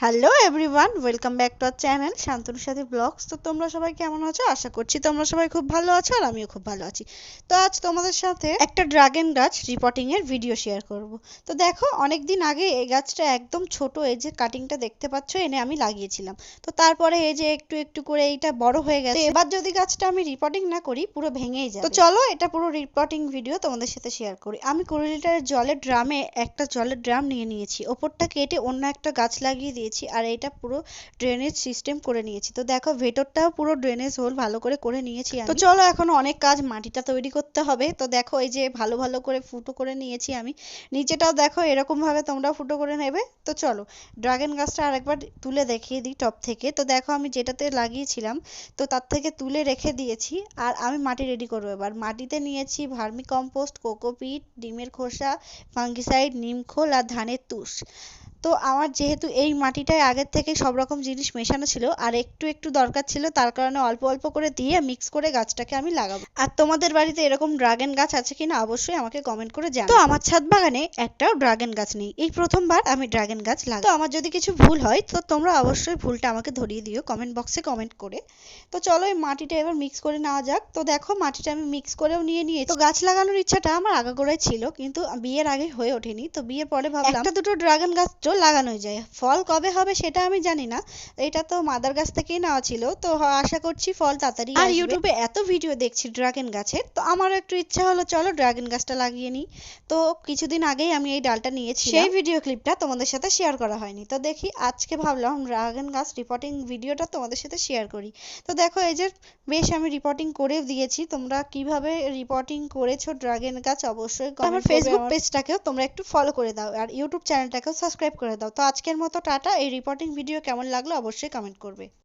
Hello everyone, welcome back to our channel শান্তনুর সাথে blogs. তো তোমরা সবাই কেমন আছো? আশা করছি তোমরা সবাই খুব ভালো আছো আর আমিও খুব ভালো আছি। তো আজ তোমাদের সাথে একটা ড্রাগন গাছ রিপোর্টিং এর ভিডিও শেয়ার করব। তো দেখো, অনেক দিন আগে এই গাছটা একদম ছোট, এই যে কাটিংটা দেখতে পাচ্ছ এনে আমি লাগিয়েছিলাম। তো তারপরে এই যে একটু একটু করে এইটা বড় হয়ে গেছে। এবার যদি গাছটা আমি রিপোর্টিং না করি পুরো ভেঙেই যাবে। তো চলো এটা পুরো রিপোর্টিং ভিডিও তোমাদের সাথে শেয়ার করি। আমি 20 লিটারের জলের ড্রাম নিয়ে নিয়েছি, ওপরটা কেটে অন্য একটা গাছ লাগিয়ে দিয়েছি আর এটা পুরো ড্রেনেজ সিস্টেম করে নিয়েছি। তো দেখো ভেতরটাও পুরো ড্রেনেজ হোল ভালো করে নিয়েছি আমি। তো চলো এখন অনেক কাজ, মাটিটা তৈরি করতে হবে। তো দেখো এই যে ভালো ভালো করে ফুটো করে নিয়েছি আমি। নিচেটাও দেখো এরকম ভাবে তোমরা ফুটো করে নেবে। তো চলো ড্রাগন গাছটা আরেকবার তুলে দেখিয়ে দিই টপ থেকে। তো দেখো আমি যেটাতে লাগিয়েছিলাম তো তার থেকে তুলে রেখে দিয়েছি আর আমি মাটি রেডি করবো। এবার মাটিতে নিয়েছি ভার্মি কম্পোস্ট, কোকোপিট, ডিমের খোসা, ফাঙ্গিসাইড, নিমখোল আর ধানের তুষ। তো আমার যেহেতু এই মাটিটায় আগের থেকে সব রকম জিনিস মেশানো ছিল আর একটু একটু দরকার ছিল, তার কারণে অল্প অল্প করে দিয়ে মিক্স করে গাছটাকে আমি লাগাবো। আর তোমাদের বাড়িতে এরকম ড্রাগন গাছ আছে কিনা অবশ্যই আমাকে কমেন্ট করে জানাও। তো আমার ছাদ বাগানে একটাও ড্রাগন গাছ নেই, এই প্রথমবার আমি ড্রাগন গাছ লাগাবো। তো আমার যদি কিছু ভুল হয় তো তোমরা অবশ্যই ভুলটা আমাকে ধরিয়ে দিও কমেন্ট বক্সে কমেন্ট করে। তো চলো এই মাটিটা এবার মিক্স করে নেওয়া যাক। তো দেখো মাটিটা আমি মিক্স করেও নিয়েছি। তো গাছ লাগানোর ইচ্ছাটা আমার আগাগোড়াই ছিল, কিন্তু বিয়ের আগে হয়ে ওঠেনি। তো বিয়ের পরে ভাবলাম একটা দুটো ড্রাগন গাছ তো লাগানোই যায়, ফল কবে হবে সেটা আমি জানি না। এটা তো মাদার গাছ থেকেই নেওয়া ছিল, তো আশা করছি ফল তাড়াতাড়ি আসবে। আর ইউটিউবে এত ভিডিও দেখছি ড্রাগন গাছের, তো আমারও একটু ইচ্ছা হলো চলো ড্রাগন গাছটা লাগিয়ে নিই। তো কিছুদিন আগেই আমি এই ডালটা নিয়েছি, সেই ভিডিও ক্লিপটা তোমাদের সাথে শেয়ার করা হয়নি। তো দেখি আজকে ভাবলাম ড্রাগন গাছ রিপোর্টিং ভিডিওটা তোমাদের সাথে শেয়ার করি। তো দেখো এই যে বেশ আমি রিপোর্টিং করে দিয়েছি। তোমরা কিভাবে রিপোর্টিং করেছো ড্রাগন গাছ অবশ্যই কমেন্ট করবে। আমার ফেসবুক পেজটাকেও তোমরা একটু ফলো করে দাও আর ইউটিউব চ্যানেলটাকেও সাবস্ক্রাইব করে দাও। তো আজকের মতো টাটা। এই রিপোর্টিং ভিডিও কেমন লাগলো অবশ্যই কমেন্ট করবে।